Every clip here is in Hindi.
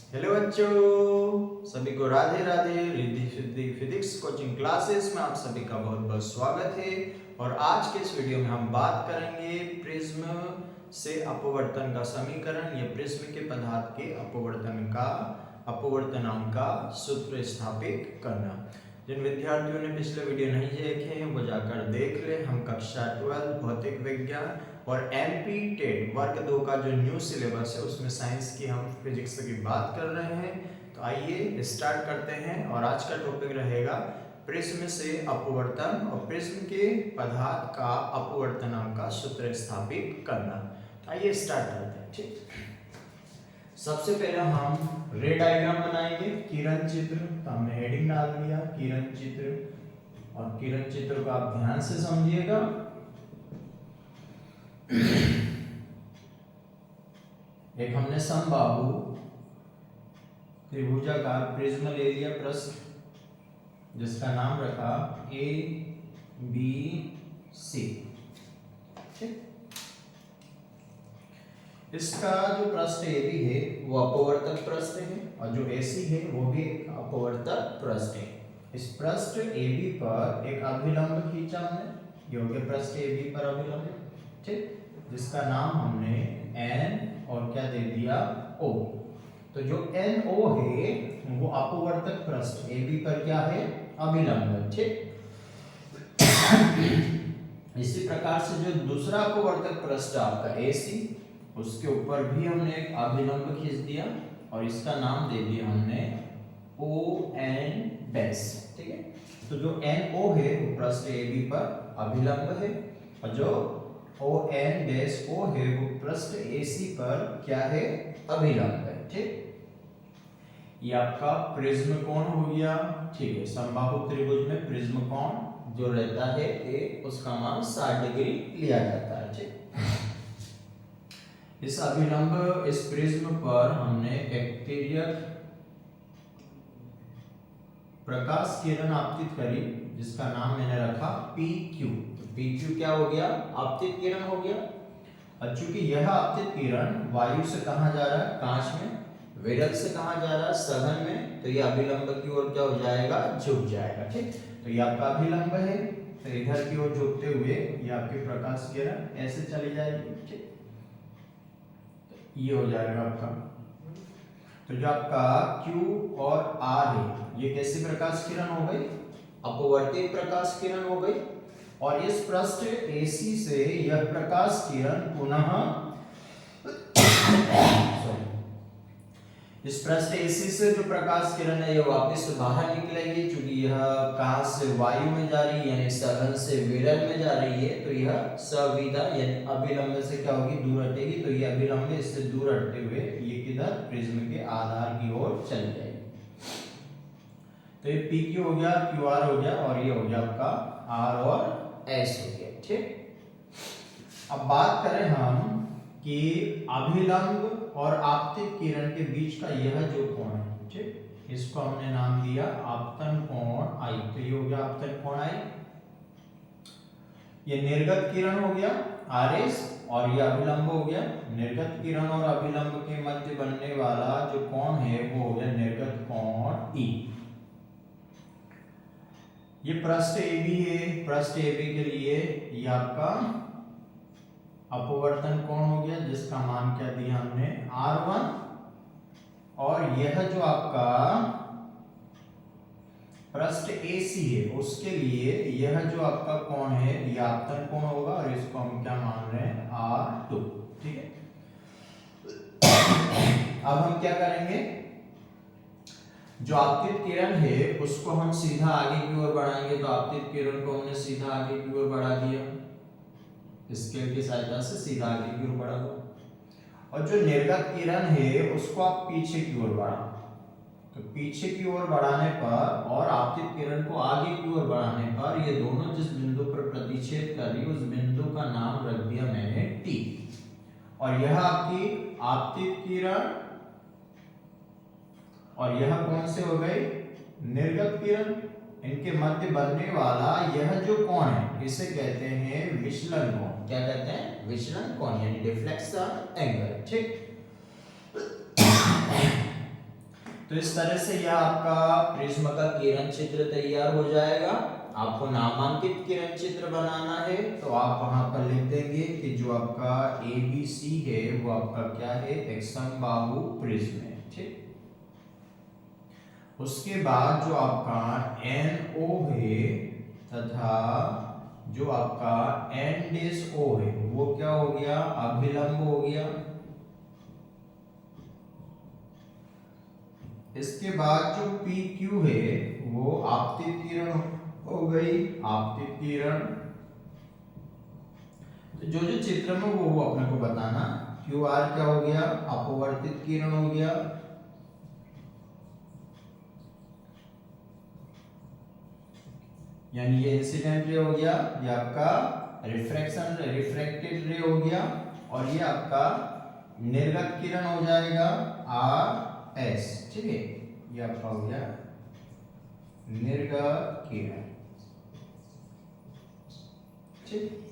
हेलो बच्चों, सभी को Radhe Radhe. Riddhi Siddhi physics coaching classes में आप सभी का बहुत बहुत स्वागत है। और आज के इस वीडियो में हम बात करेंगे प्रिज्म से अपवर्तन का समीकरण या प्रिज्म के पदार्थ के अपवर्तनांक का सूत्र स्थापित करना। जिन विद्यार्थियों ने पिछले वीडियो नहीं देखे हैं वो जाकर देख ले। हम कक्षा 12 भौतिक विज्ञान और एमपी टेट वर्ग 2 का जो न्यू सिलेबस है उसमें साइंस की हम फिजिक्स की बात कर रहे हैं। तो आइए स्टार्ट करते हैं। और आज का टॉपिक रहेगा प्रिज्म से अपवर्तन और प्रिज्म के पदार्थ का अपवर्तनांक का सूत्र स्थापित करना। तो आइए स्टार्ट करते हैं। ठीक, सबसे पहले हम रे डायग्राम बनाएंगे, किरण चित्र। तो हमने हेडिंग डाल दिया किरण चित्र, और किरण चित्र को आप ध्यान से समझिएगा। एक हमने समबाहु त्रिभुजाकार प्रिज्म ले लिया पृष्ठ, जिसका नाम रखा ए बी सी। ठीक, इसका जो पृष्ठ ए बी है वो अपवर्तक पृष्ठ है, और जो ए सी है वो भी एक अपवर्तक पृष्ठ है। इस पृष्ठ ए बी पर एक अभिलंब खींचा हमने, ये हो गया पृष्ठ ए बी पर अभिलंब। ठीक, जिसका नाम हमने एन और क्या दे दिया ओ। तो जो एन ओ है वो अपवर्तक पृष्ठ ए बी पर क्या है, अभिलंब है। ठीक, इसी प्रकार से जो दूसरा अपवर्तक पृष्ठ आपका ए सी, उसके ऊपर भी हमने एक अभिलंब खींच दिया और इसका नाम दे दिया हमने ओ एन डैश। ठीक है, तो जो एन ओ है वो पृष्ठ ए बी पर अभिलंब है, और जो ओ एन डैश ओ है वो पृष्ठ ए सी पर क्या है, अभिलंब है। ठीक, ये आपका प्रिज्म कोण हो गया। ठीक है, समबाहु त्रिभुज में प्रिज्म कोण जो रहता है ए, उसका मान 60 डिग्री लिया जाता है। ठीक, इस अभिलंब इस प्रिज्म पर हमने एक प्रकाश किरण आपतित करी, जिसका नाम मैंने रखा पी क्यू। पी क्यू क्या हो गया, आपतित किरण हो गया। और चूंकि यह आपतित किरण वायु से कहां जा रहा है, कांच में, विरल से कहां जा रहा है, सघन में, तो ये अभिलंब की ओर क्या हो जाएगा, झुक जाएगा। ठीक, तो ये आपका अभिलंब है, तो इधर की ओर झुकते हुए ये आपकी प्रकाश किरण ऐसे चली जाएगी। ठीक, ये हो जाएगा आपका। तो जो आपका Q और R है ये कैसी प्रकाश किरण हो गई, अपवर्तित प्रकाश किरण हो गई। और इस पृष्ठ AC से यह प्रकाश किरण पुनः इस पृष्ठ AC से जो प्रकाश किरण है ये वापस बाहर निकलेगी, क्योंकि यह कांच से वायु में जा रही है यानी सघन से विरल में जा रही है, तो यह सविदा यानी अभिलंब से क्या होगी, दूर हटेगी। तो ये अभिलंब इससे दूर हटते हुए ये किधर, प्रिज्म के आधार की ओर चली जाएगी। तो ये PQ हो गया, QR हो गया, और ये हो गया आपका R और S हो गया। ठीक, अब बात करें हम कि अभिलंब और आपतित किरण के बीच का यह जो कोण है, ठीक, इसको हमने नाम दिया आपतन कोण आई। तो ये हो गया आपतन कोण आई। ये निर्गत किरण हो गया RS, और ये अभिलंब हो गया। निर्गत किरण और अभिलंब के मध्य बनने वाला जो कोण है वो हो गया निर्गत कोण E। ये पृष्ठ AB है, पृष्ठ AB के लिए ये आपका अपवर्तन कोण हो गया, जिसका मान क्या दिया हमने R1। और यह जो आपका पृष्ठ AC है उसके लिए यह जो आपका कोण है यह आपतन कोण होगा, और इसको हम क्या मान रहे हैं, R2। ठीक है, अब हम क्या करेंगे, जो आपतित किरण है उसको हम सीधा आगे की ओर बढ़ाएंगे। तो आपतित किरण को हमने सीधा आगे की ओर बढ़ा दिया, स्केल की सहायता से सीधा आगे की ओर बढ़ा दो। और जो निर्गत किरण है उसको आप पीछे की ओर बढ़ाओ। तो पीछे की ओर बढ़ाने पर और आपतित किरण को आगे की ओर बढ़ाने पर ये दोनों जिस बिंदु पर प्रतिच्छेद कर रही है उस बिंदु का नाम रख दिया मैंने T। और यह आपकी आपतित किरण और यह कौन से हो गई, निर्गत किरण। इनके मध्य बनने वाला यह जो कोण है इसे कहते हैं विचलन कोण। क्या कहते हैं, विचलन कोण, यानी डिफ्लेक्शन एंगल। ठीक, तो इस तरह से यह आपका प्रिज्म का किरण चित्र तैयार हो जाएगा। आपको नामांकित किरण चित्र बनाना है तो आप वहां पर लिख देंगे कि जो आपका ABC है वो आपका क्या है, एक समबाहु प्रिज्म है। ठीक, उसके बाद जो आपका NO है तथा जो आपका NO है वो क्या हो गया, अभिलंब हो गया। इसके बाद जो PQ है वो आपतित किरण हो गई, आपतित किरण। तो जो जो चित्र में वो अपने को बताना। QR क्या हो गया, अपवर्तित किरण हो गया। यानी ये इंसिडेंट रे हो गया, ये आपका रिफ्रैक्शन रिफ्रैक्टेड रे हो गया, और ये आपका निर्गत किरण हो जाएगा RS। ठीक है, ये आपका हो गया निर्गत किरण। ठीक,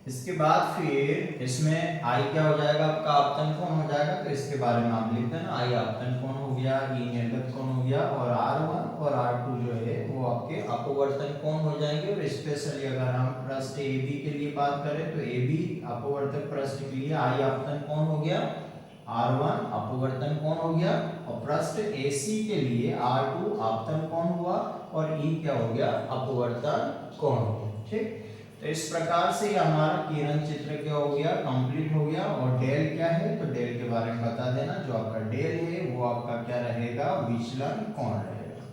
इसके बाद फिर इसमें I क्या हो जाएगा, आपका आपतन कोण हो जाएगा। तो इसके बारे में आप लिख देना, I आपतन कोण हो गया, E निर्गत कोण हो गया, और R1 और R2 जो है वो आपके अपवर्तन कोण हो जाएंगे। और स्पेशली अगर हम पृष्ठ AB के लिए बात करें तो AB अपवर्तक पृष्ठ के लिए I आपतन कोण हो गया, R1 अपवर्तन कोण हो गया, और पृष्ठ AC के लिए R2 आपतन कोण हुआ, और E क्या हो गया, अपवर्तन कोण हो गया। ठीक, तो इस प्रकार से हमारा किरण चित्र क्या हो गया, कंप्लीट हो गया। और डेल क्या है, तो डेल के बारे में बता देना। जो आपका डेल है वो आपका क्या रहेगा, विचलन कोण रहेगा।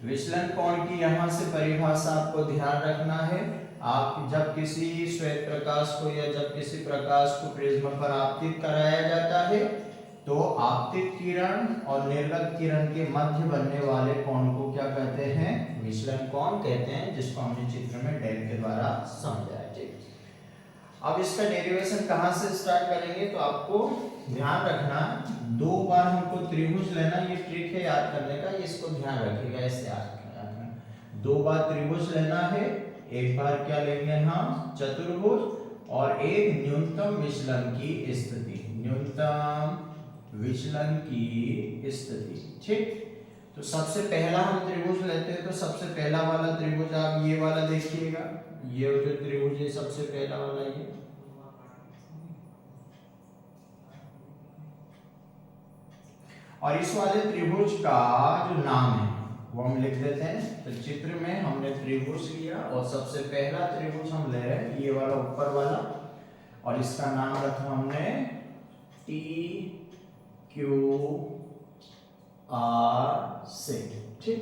विचलन कोण की यहां से परिभाषा आपको ध्यान रखना है। आप जब किसी श्वेत प्रकाश को या जब किसी प्रकाश को प्रिज्म पर आपतित कराया जाता है तो आपतित किरण और निर्गत किरण के मध्य बनने वाले कोण को क्या कहते हैं, विचलन कोण कहते हैं, जिसको हमने चित्र में डेल के द्वारा समझा है। ठीक, अब इसका डेरिवेशन कहां से स्टार्ट करेंगे, तो आपको ध्यान रखना 2 बार हमको त्रिभुज लेना। ये ट्रिक है याद करने का, इसको ध्यान रखिएगा, ऐसे याद करना। 2 बार त्रिभुज लेना है, एक बार क्या लेंगे हम, चतुर्भुज, और एक न्यूनतम विचलन की स्थिति, न्यूनतम विचलन की स्थिति। ठीक, तो सबसे पहला हम त्रिभुज लेते हैं, तो सबसे पहला वाला त्रिभुज आप ये वाला देखिएगा, ये जो त्रिभुज है सबसे पहला वाला ये, और इस वाले त्रिभुज का जो नाम है वो हम लिख देते हैं। तो चित्र में हमने त्रिभुज लिया और सबसे पहला त्रिभुज हम ले रहे हैं ये वाला ऊपर वाला, और इसका नाम रखा हमने TQR से। ठीक,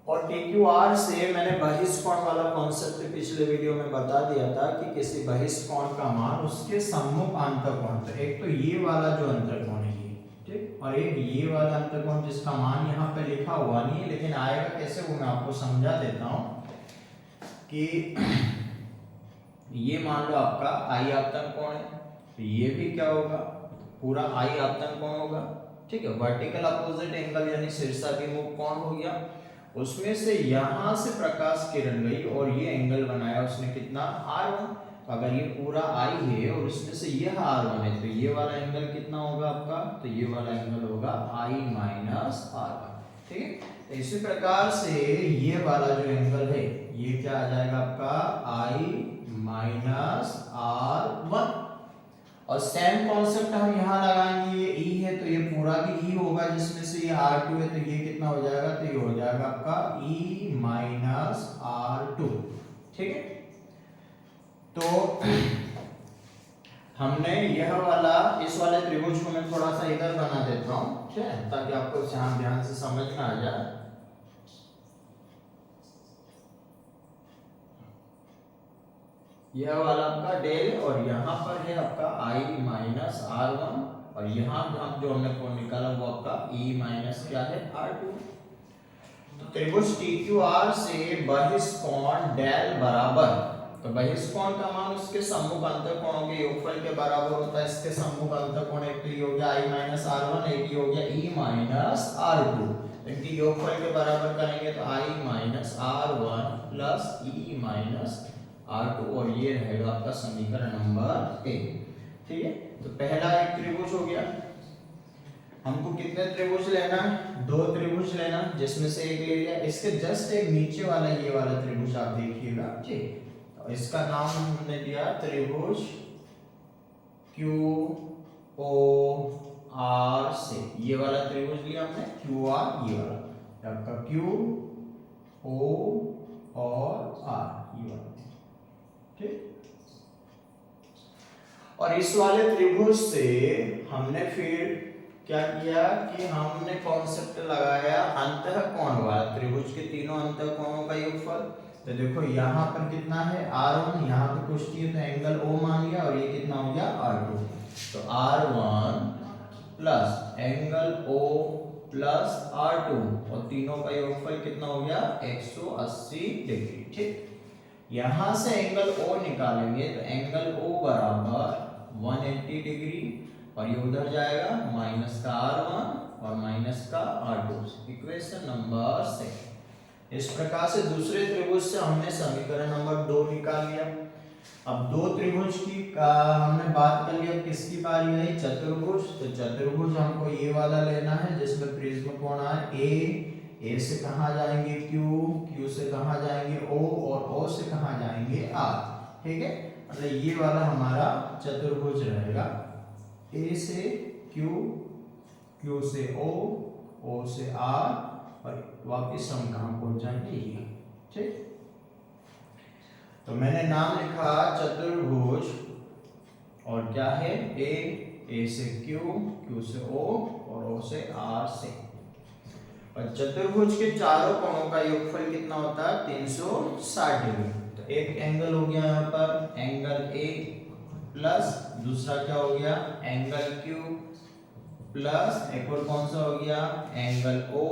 और TQR से मैंने बहिष्कोण वाला कॉन्सेप्ट पिछले वीडियो में बता दिया था कि किसी बहिष्कोण का मान उसके सम्मुख अंतःकोण, तो एक तो ये वाला जो अंतःकोण है ये, ठीक, और एक ये वाला अंतःकोण जिसका मान यहाँ पे लिखा हुआ नहीं है लेकिन आएगा कैसे वो मैं आपको समझा देता हूँ कि ये मान लो आपका I आपतन कोण है, तो ये भी क्या होगा, पूरा I आपतन कोण होगा। ठीक है, वर्टिकल अपोजिट एंगल यानी शीर्षाभिमुख कोण हो गया। उसमें से यहां से प्रकाश किरण गई और ये एंगल बनाया उसने कितना, R1। तो अगर ये पूरा I है और उसमें से यह R1 है तो ये वाला एंगल कितना होगा आपका, तो ये वाला एंगल होगा I माइनस R1। ठीक है, तो इसी प्रकार से ये वाला जो एंगल है ये क्या आ जाएगा आपका I माइनस R1। और सेम कॉन्सेप्ट हम यहाँ लगाएंगे, ये E है तो ये पूरा भी E होगा, जिसमें से ये R2 है तो ये कितना हो जाएगा, तो ये हो जाएगा आपका E माइनस R2। ठीक है, तो हमने यह वाला, इस वाले त्रिभुज को मैं थोड़ा सा इधर बना देता हूँ, ठीक है, ताकि आपको ध्यान से समझ में आ जाए। यह वाला आपका डेल और यहाँ पर है आपका I माइनस R1, और यहाँ हम जो हमने कोण निकाला वो आपका E माइनस क्या है, R2। तो त्रिभुज TQR से बहिष्कोण डेल बराबर, तो बहिष्कोण का मान उसके सम्मुख अंतःकोणों के योगफल के बराबर होता है। इसके सम्मुख अंतःकोण एक तो ये हो गया I माइनस R1, एक ये हो गया E माइनस R2। इनकी योगफल के बराबर करेंगे तो I minus R1 plus E minus R2, और ये रहेगा आपका समीकरण नंबर 1। ठीक है, तो पहला एक त्रिभुज हो गया। हमको कितने त्रिभुज लेना है? 2 त्रिभुज लेना, जिसमें से एक ले लिया। इसके जस्ट एक नीचे वाला ये वाला त्रिभुज आप देखिएगा, ठीक, तो इसका नाम हमने दिया त्रिभुज क्यू ओ आर से। ये वाला त्रिभुज लिया हमने क्यू आर, ये वाला आपका क्यू ओ और आर, ये वाला, ठीक। और इस वाले त्रिभुज से हमने फिर क्या किया कि हमने कॉन्सेप्ट लगाया अंतःकोण वाला, त्रिभुज के तीनों अंतःकोणों का योगफल। तो देखो यहाँ पर कितना है R1, यहाँ पे कुछ थी तो एंगल O मान लिया, और ये कितना हो गया R2। तो R1 plus angle O plus R2, और तीनों का योगफल कितना हो गया 180 डिग्री, ठीक। यहाँ से एंगल O निकालेंगे तो एंगल O बराबर 180 डिग्री, और ये उधर जाएगा माइनस का R1 और माइनस का R2, इक्वेशन नंबर 6। इस प्रकार से दूसरे त्रिभुज से हमने समीकरण नंबर 2 निकाल लिया। अब 2 त्रिभुज की हमने बात कर लिया, किसकी बारी है? चतुर्भुज। तो चतुर्भुज हमको ये वाला लेना है जिसमें प्रिज्म कोण है ए से कहाँ जाएंगे Q से कहाँ जाएंगे O, और O से कहाँ जाएंगे R, ठीक है। मतलब ये वाला हमारा चतुर्भुज रहेगा, A से Q से O से R, और वापस हम कहाँ पहुंच जाएंगे ये, ठीक। तो मैंने नाम लिखा चतुर्भुज, और क्या है A से Q से O और O से R से। और चतुर्भुज के चारों कोणों का योगफल कितना होता है? 360 डिग्री। तो एक एंगल हो गया यहाँ पर एंगल A प्लस दूसरा क्या हो गया एंगल Q, प्लस एक और कौन सा हो गया एंगल O,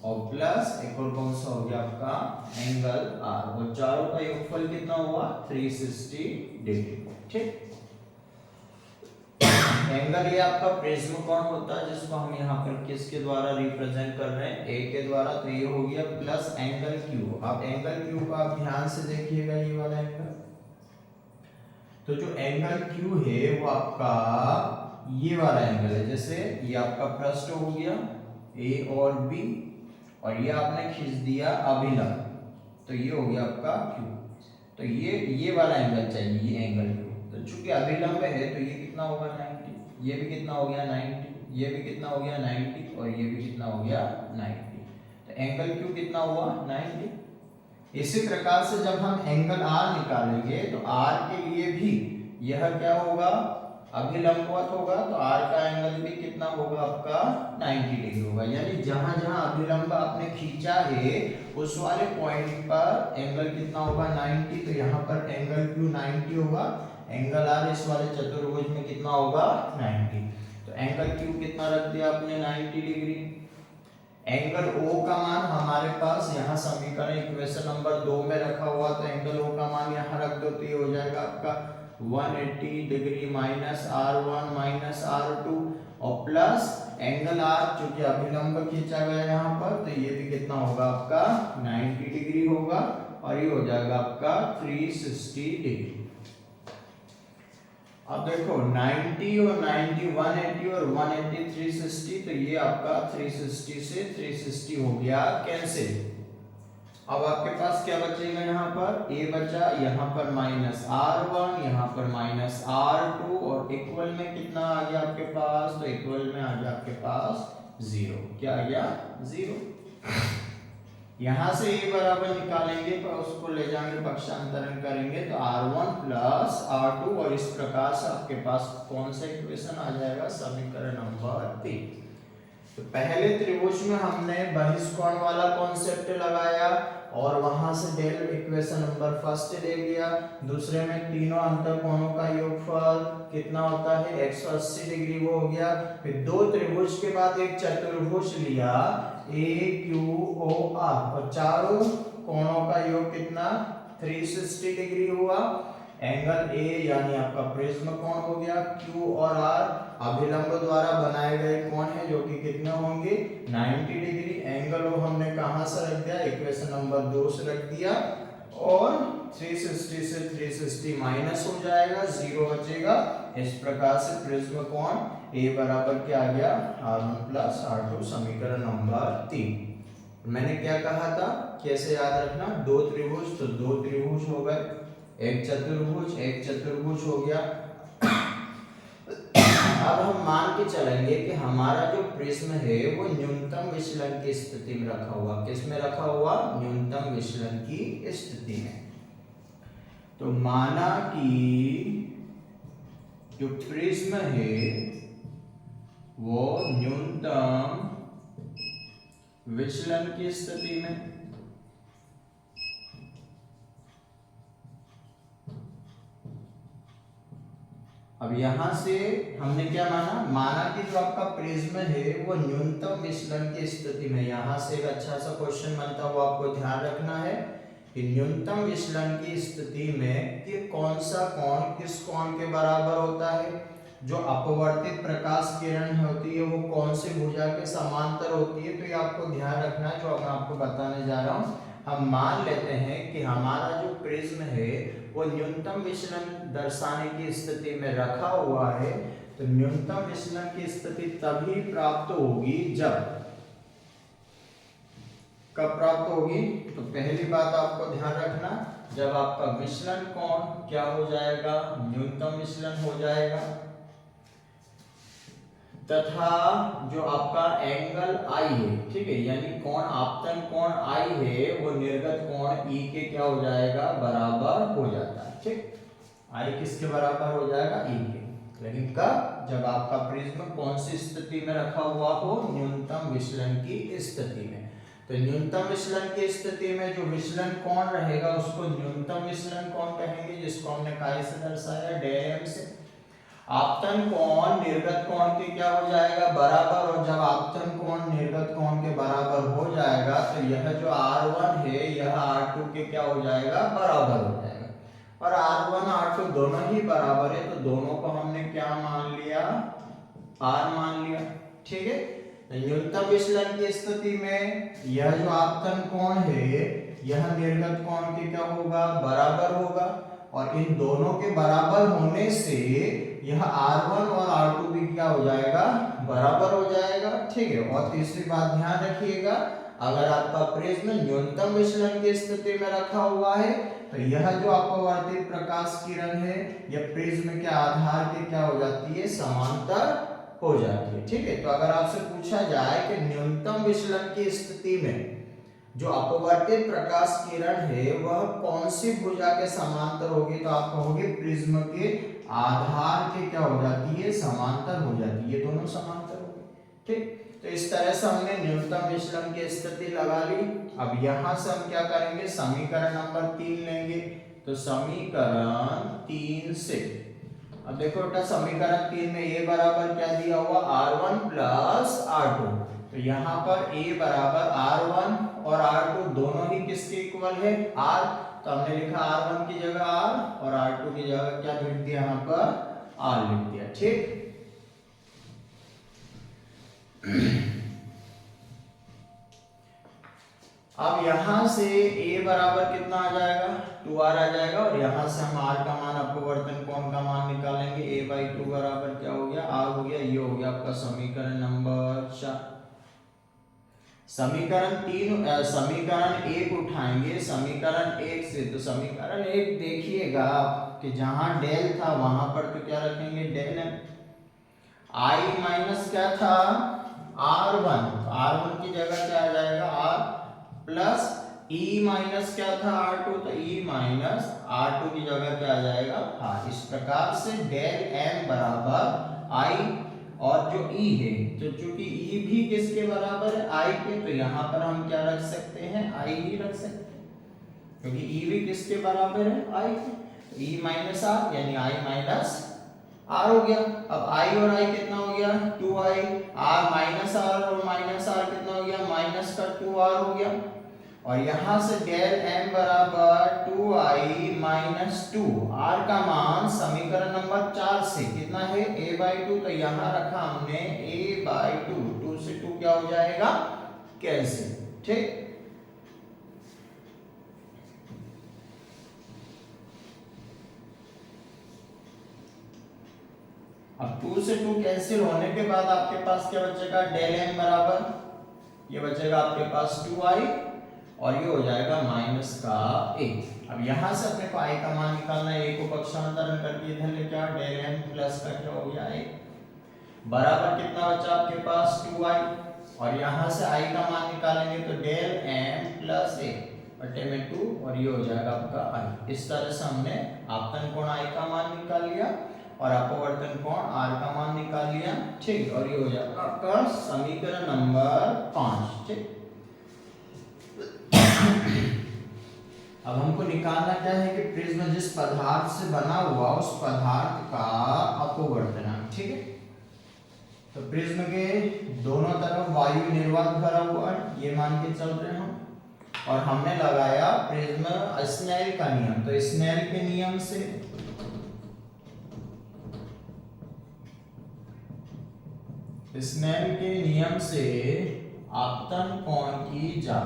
और प्लस एक और कौन सा हो गया आपका एंगल R। वो चारों का योगफल कितना हुआ 360 डिग्री, ठीक। एंगल ये आपका प्रिज्म कोण होता है, जिसको हम यहाँ पर किसके द्वारा रिप्रेजेंट कर रहे हैं? A के द्वारा। तो ये हो गया प्लस एंगल Q। अब एंगल Q को आप ध्यान से देखिएगा, ये वाला एंगल। तो जो एंगल Q है वो आपका ये वाला एंगल है। जैसे ये आपका पृष्ठ हो गया A और B, और ये आपने खींच दिया अभिलंब, तो ये हो गया आपका Q। तो ये वाला एंगल चाहिए, ये एंगल Q। तो चूंकि अभिलंब है तो ये कितना होगा 90, ये भी कितना हो गया 90, ये भी कितना हो गया 90, और ये भी कितना हो गया 90। तो एंगल Q कितना हुआ 90। इसी प्रकार से जब हम एंगल R निकालेंगे तो R के लिए भी यह क्या होगा अभिलंबवत होगा। तो R का एंगल भी कितना होगा आपका 90 डिग्री होगा। यानी जहां जहां अभिलंब आपने खींचा है उस वाले पॉइंट पर एंगल कितना होगा 90। तो यहाँ पर एंगल Q 90 होगा, एंगल R इस वाले चतुर्भुज में कितना होगा 90। तो एंगल Q कितना रख दिया आपने 90 डिग्री। एंगल O का मान हमारे पास यहाँ समीकरण इक्वेशन नंबर 2 में रखा हुआ, तो एंगल O का मान यहाँ रख दो, तो ये हो जाएगा आपका 180 degree minus R1 minus R2, और प्लस एंगल R चूंकि अभिलंब खींचा गया यहाँ पर, तो ये भी कितना होगा आपका 90 डिग्री होगा, और ये हो जाएगा आपका 360 डिग्री। अब देखो 90 और 90 180 और 180 360, तो ये आपका 360 से 360 हो गया कैंसिल। अब आपके पास क्या बचेगा यहाँ पर a बचा, यहाँ पर माइनस R1, यहाँ पर माइनस R2, और इक्वल में कितना आ गया आपके पास? तो इक्वल में आ गया आपके पास 0। क्या आ गया 0। यहाँ से a बराबर निकालेंगे तो उसको ले जाएंगे पक्षांतरण करेंगे तो R1 प्लस R2, और इस प्रकार से आपके पास कौन सा इक्वेशन आ जाएगा समीकरण नंबर 3। तो पहले त्रिभुज में हमने बहिष्कोण वाला कॉन्सेप्ट लगाया और वहां से डेल इक्वेशन नंबर फर्स्ट ले लिया। दूसरे में तीनों अंतःकोणों का योगफल कितना होता है 180 डिग्री, वो हो गया। फिर दो त्रिभुज के बाद एक चतुर्भुज लिया AQOR, और चारों कोणों का योग कितना 360 डिग्री हुआ। एंगल A यानी आपका प्रिज्म कोण हो गया, Q और R अभिलंब द्वारा बनाए गए कोण है जो कि कितने होंगे 90 डिग्री। एंगल O हमने कहां से रख दिया इक्वेशन नंबर 2 से रख दिया, और 360 से 360 माइनस हो जाएगा, 0 बचेगा। इस प्रकार से प्रिज्म कोण A बराबर क्या आ गया, R1 प्लस R2, समीकरण नंबर 3। मैंने क्या कहा था, कैसे याद रखना, दो त्रिभुज तो दो त्रिभुज हो गए, एक चतुर्भुज हो गया। अब हम मान के चलेंगे कि हमारा जो प्रिज्म है वो न्यूनतम विचलन की स्थिति में रखा हुआ, किस में रखा हुआ, न्यूनतम विचलन की स्थिति में। तो माना कि जो प्रिज्म है वो न्यूनतम विचलन की स्थिति में, अब यहां से हमने क्या माना कि जो आपका प्रिज्म है वो न्यूनतम विचलन की स्थिति में, यहां से एक अच्छा सा क्वेश्चन बनता हुआ आपको ध्यान रखना है कि न्यूनतम विचलन की स्थिति में कि कौन सा कोण किस कोण के बराबर होता है, जो अपवर्तित प्रकाश किरण होती है वो कौन सी भुजा के समांतर होती है। तो ये आपको ध्यान रखना है, जो मैं आपको बताने जा रहा हूँ। हम मान लेते हैं कि हमारा जो प्रिज्म है वो न्यूनतम विचलन दर्शाने की स्थिति में रखा हुआ है। तो न्यूनतम विचलन की स्थिति तभी प्राप्त होगी जब, कब प्राप्त होगी, तो पहली बात आपको ध्यान रखना, जब आपका विचलन कोण क्या हो जाएगा, न्यूनतम विचलन हो जाएगा, तथा जो आपका एंगल I है, ठीक है, यानी कोण आपतन कोण I है वो निर्गत कोण E के क्या हो जाएगा, बराबर हो जाता है। ठीक, I किसके बराबर हो जाएगा, E के। लेकिन कब, जब आपका प्रिज्म कौन सी स्थिति में रखा हुआ हो, न्यूनतम विचलन की स्थिति में। तो न्यूनतम विचलन की स्थिति में जो विचलन कोण रहेगा उसको न्यूनतम विचलन कोण कहेंगे, जिसको हमने काय से दर्शाया, डेल m से। आपतन कोण निर्गत कोण के क्या हो जाएगा, बराबर, और जब आपतन कोण निर्गत कोण के बराबर हो जाएगा तो यह जो R1 है यह R2 के क्या हो जाएगा, बराबर हो जाएगा। और R1 R2 दोनों ही बराबर है, तो दोनों को हमने क्या मान लिया, R मान लिया। ठीक है, न्यूनतम विचलन की स्थिति में यह जो आपतन कोण है यह निर्गत कोण के क्या होगा, बराबर होगा, और इन दोनों के बराबर होने से यह R1 और R2 भी क्या हो जाएगा, बराबर हो जाएगा। ठीक है, और तीसरी बात ध्यान रखिएगा, अगर आपका प्रिज्म न्यूनतम विचलन की स्थिति में रखा हुआ है तो यह जो अपवर्तित प्रकाश किरण है यह प्रिज्म के आधार के क्या हो जाती है, समांतर हो जाती है। ठीक है, तो अगर आपसे पूछा जाए कि न्यूनतम विचलन की स्थिति में जो अपवर्तित प्रकाश किरण है वह कौन सी भुजा के समांतर होगी, तो आप कहोगे प्रिज्म के आधार के क्या हो जाती है, समांतर हो जाती है, ये दोनों समांतर हो गए। ठीक, तो इस तरह से हमने न्यूनतम विचलन की स्थिति लगा ली। अब यहां से हम क्या करेंगे, समीकरण नंबर 3 लेंगे। तो समीकरण 3 से, अब देखो बेटा समीकरण 3 में a बराबर क्या दिया हुआ, R1 प्लस R2। तो यहाँ पर a बराबर R1 और R2 दोनों ही किसके इक्वल है, R। तो हमने लिखा R1 की जगह R और R2 की जगह क्या लिख दिया, यहाँ पर R लिख दिया। ठीक, अब यहां से a बराबर कितना आ जाएगा, 2r आ जाएगा, और यहां से हम r का मान, अपवर्तन कोण का मान निकालेंगे। a/2 बराबर क्या हो गया, r हो गया। ये हो गया आपका समीकरण नंबर 4। समीकरण 1 उठाएंगे समीकरण 1 से। तो समीकरण 1 देखिएगा कि जहां डेल था वहां पर तो क्या रखेंगे, डेल i माइनस क्या था, R1। तो R1 की जगह क्या आ जाएगा, R प्लस E माइनस क्या था, R2। तो E माइनस R2 की जगह क्या आ जाएगा, R। इस प्रकार से डेल M बराबर I, और जो E है तो चूंकि E भी किसके बराबर है, I के, तो यहाँ पर हम क्या रख सकते हैं, I ही रख सकते हैं, क्योंकि E भी किसके बराबर है, I के। E माइनस R यानी I माइनस R हो गया। अब I और I कितना हो गया, 2I। R माइनस R और माइनस R कितना हो गया, माइनस का 2R हो गया। और यहां से डेल M बराबर 2I माइनस 2, R का मान समीकरण नंबर 4 से कितना है, a/2। तो यहां रखा हमने a/2, 2 से 2 क्या हो जाएगा, कैंसिल। ठीक, अब 2 से 2 कैंसिल होने के बाद आपके पास क्या बचेगा, डेल m बराबर ये बचेगा आपके पास 2i और ये हो जाएगा माइनस का a। अब यहाँ से अपने को i का मान निकालना है, a को पक्षांतरण करके इधर लेके आओ, डेल m प्लस का क्या हो गया a बराबर कितना बचा आपके पास 2i और यहाँ से i का मान निकालेंगे तो डेल m प्लस a बटे में 2 और ये हो जाएगा आपका i। इस तरह से हमने आपतन कोण i का मान निकाल लिया और अपवर्तन कोण r का मान निकाल लिया, ठीक। और ये हो जाएगा आपका समीकरण नंबर 5, ठीक। अब हमको निकालना क्या है कि प्रिज्म जिस पदार्थ से बना हुआ उस पदार्थ का अपवर्तनांक, ठीक है। तो प्रिज्म के दोनों तरफ वायु निर्वात भरा हुआ है, ये मान के चल रहे हैं हम, और हमने लगाया प्रिज्म स्नेल का नियम। तो स्नेल के नियम से आपतन कोण की जा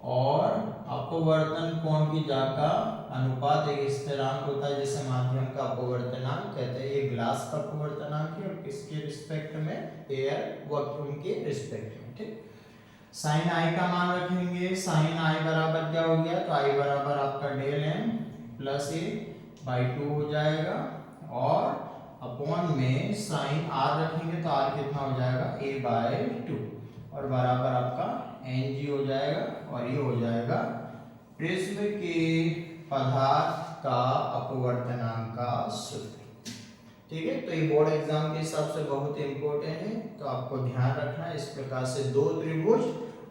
और अपवर्तन कोण की जा का अनुपात एक स्थिरांक होता है जिसे माध्यम का अपवर्तनांक कहते हैं। ये ग्लास का अपवर्तनांक है और किसके रिस्पेक्ट में, एयर वैक्यूम के रिस्पेक्ट में, ठीक। साइन i का मान रखेंगे, साइन i बराबर क्या हो गया, तो i बराबर आपका डेल m प्लस a बाई 2 हो जाएगा और अपॉन में साइन r रखेंगे तो r कितना हो जाएगा, a बाई 2 और बराबर आपका ng हो जाएगा और ये हो जाएगा प्रिज्म के पदार्थ का अपवर्तनांक का सूत्र, ठीक है। तो ये बोर्ड एग्जाम के हिसाब से बहुत इंपॉर्टेंट है, तो आपको ध्यान रखना है। इस प्रकार से 2 त्रिभुज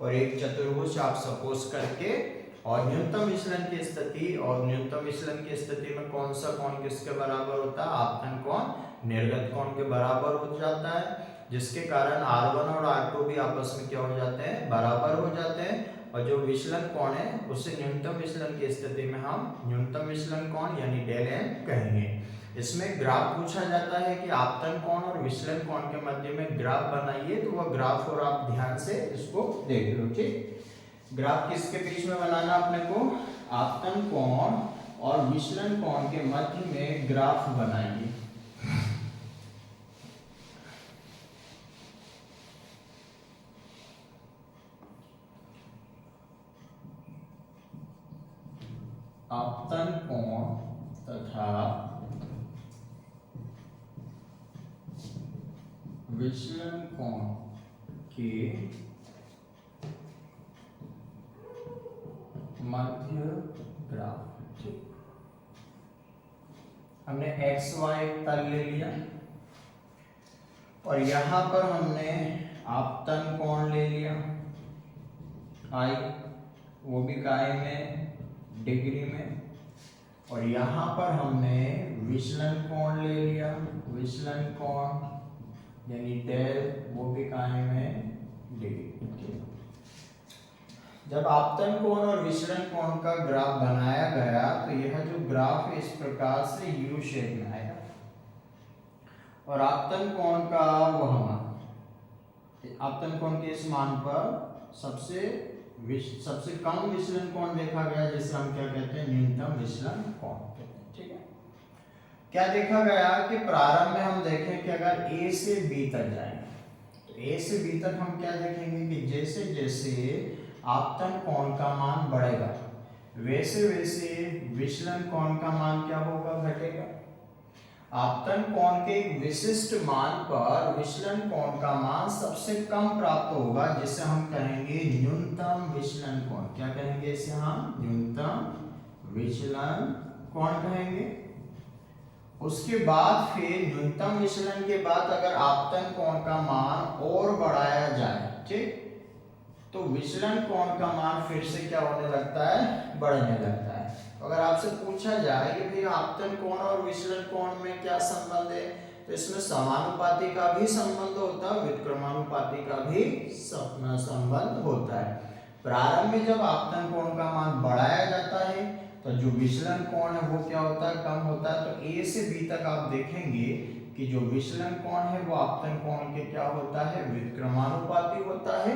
और एक चतुर्भुज आप सपोज करके और न्यूनतम विचलन की स्थिति और न्यूनतम विचलन की स्थिति में कौन सा कोण किसके बराबर होता है, आपतन कोण निर्गत कोण के बराबर हो जाता है, जिसके कारण R1 और R2 भी आपस में क्या हो जाते हैं, बराबर हो जाते हैं। और जो विचलन कोण है उसे न्यूनतम विचलन की स्थिति में हम न्यूनतम विचलन कोण यानी डेल m कहेंगे। इसमें ग्राफ पूछा जाता है कि आपतन कोण और विचलन कोण के मध्य में ग्राफ बनाइए, तो वह ग्राफ और आप ध्यान से इसको देख लो, ठीक। ग्राफ किसके बीच में बनाना अपने को, आपतन कोण और विचलन कोण के मध्य में ग्राफ बनाइए। आपतन कोण तथा विचलन कोण के मध्य ग्राफ, ठीक। हमने x y तल ले लिया और यहां पर हमने आपतन कोण ले लिया i, वो भी काय में, डिग्री में, और यहां पर हमने विचलन कोण ले लिया, विचलन कोण यानी डेल, वो भी काय में, डिग्री। जब आपतन कोण और विचलन कोण का ग्राफ बनाया गया तो यह जो ग्राफ है इस प्रकार से यू शेप में आएगा और आपतन कोण का वह मान, आपतन कोण के इस मान पर सबसे कम विचलन कोण देखा गया जिसे हम क्या कहते हैं, न्यूनतम विचलन कोण, ठीक है। क्या देखा गया कि प्रारंभ में हम देखें कि अगर a से b तक जाएंगे तो a से b तक हम क्या देखेंगे कि जैसे जैसे आपतन कोण का मान बढ़ेगा वैसे वैसे विचलन कोण का मान क्या होगा, घटेगा। आपतन कोण के एक विशिष्ट मान पर विचलन कोण का मान सबसे कम प्राप्त होगा जिसे हम कहेंगे न्यूनतम विचलन कोण। क्या कहेंगे इसे हम, न्यूनतम विचलन कोण कहेंगे। उसके बाद फिर न्यूनतम विचलन के बाद अगर आपतन कोण का मान और बढ़ाया जाए, ठीक, तो विचलन कोण का मान फिर से क्या होने लगता है, बढ़ने लगता है। अगर आपसे पूछा जाए कि भाई आपतन कोण और विचलन कोण में क्या संबंध है, तो इसमें समानुपाती का भी संबंध होता है, व्युत्क्रमानुपाती का भी संबंध होता है। प्रारंभ में जब आपतन कोण का मान बढ़ाया जाता है तो जो विचलन कोण है वो क्या होता है, कम होता है। तो a से b तक आप देखेंगे कि जो विचलन कोण है वो आपतन कोण के क्या होता है, व्युत्क्रमानुपाती होता है।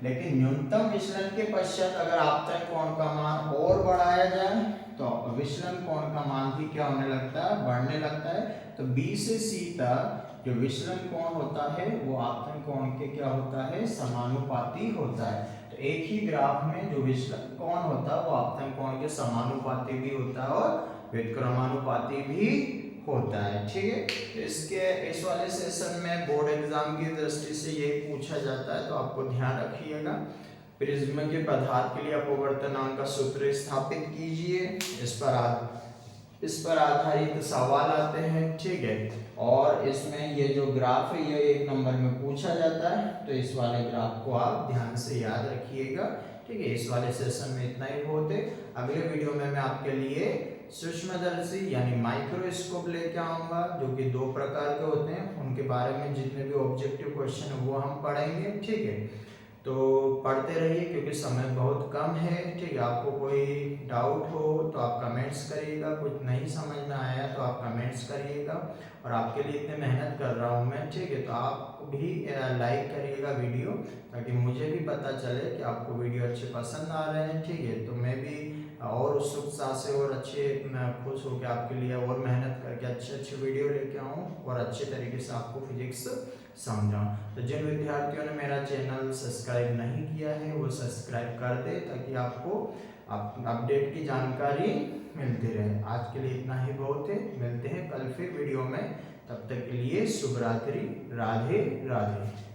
लेकिन न्यूनतम विचलन के पश्चात अगर आपतन कोण का मान और बढ़ाया जाए तो विचलन कोण का का मान भी क्या होने लगता है, बढ़ने लगता है। तो बी से सी तक जो विचलन कोण होता है वो आपतन कोण के क्या होता है, समानुपाती होता है। तो एक ही ग्राफ में जो विचलन कोण होता है वो आपतन कोण के समानुपाती भी होता है और व्युत्क्रमानुपाती भी होता है। ठीक है, तो इसके इस वाले सेशन में बोर्ड एग्जाम की दृष्टि से ये पूछा जाता है, तो आपको ध्यान रखिएगा। प्रिज्म के पदार्थ के लिए अपवर्तनांक का सूत्र स्थापित कीजिए, इस पर आधारित सवाल आते हैं। ठीक है, और इसमें ये जो ग्राफ है ये 1 नंबर में पूछा जाता है, तो इस वाले ग्राफ को आप ध्यान से याद रखिएगा। ठीक है, इस वाले सेशन में इतना ही बहुत है। अगले वीडियो में मैं आपके लिए सूक्ष्मदर्शी यानी माइक्रोस्कोप लेके आऊंगा, जो कि 2 प्रकार के होते हैं। उनके बारे में जितने भी ऑब्जेक्टिव क्वेश्चन है वो हम पढ़ेंगे। ठीक है, तो पढ़ते रहिए क्योंकि समय बहुत कम है। ठीक है, आपको कोई डाउट हो तो आप कमेंट्स करिएगा, कुछ नहीं समझ में आया तो आप कमेंट्स करिएगा, और आपके लिए इतने मेहनत कर रहा हूँ मैं। ठीक है, तो आप भी लाइक करिएगा वीडियो, ताकि मुझे भी पता चले कि आपको वीडियो अच्छे पसंद आ रहे हैं। ठीक है, तो मैं भी और उत्सुकता से और अच्छे खुश होकर आपके लिए और मेहनत करके अच्छे वीडियो लेके आऊँ और अच्छे तरीके से आपको फिजिक्स समझाऊँ। तो जिन विद्यार्थियों ने मेरा चैनल सब्सक्राइब नहीं किया है वो सब्सक्राइब कर दे, ताकि आपको अपडेट की जानकारी मिलती रहे। आज के लिए इतना ही बहुत है, मिलते हैं कल फिर वीडियो में। तब तक के लिए शुभ रात्रि, राधे राधे।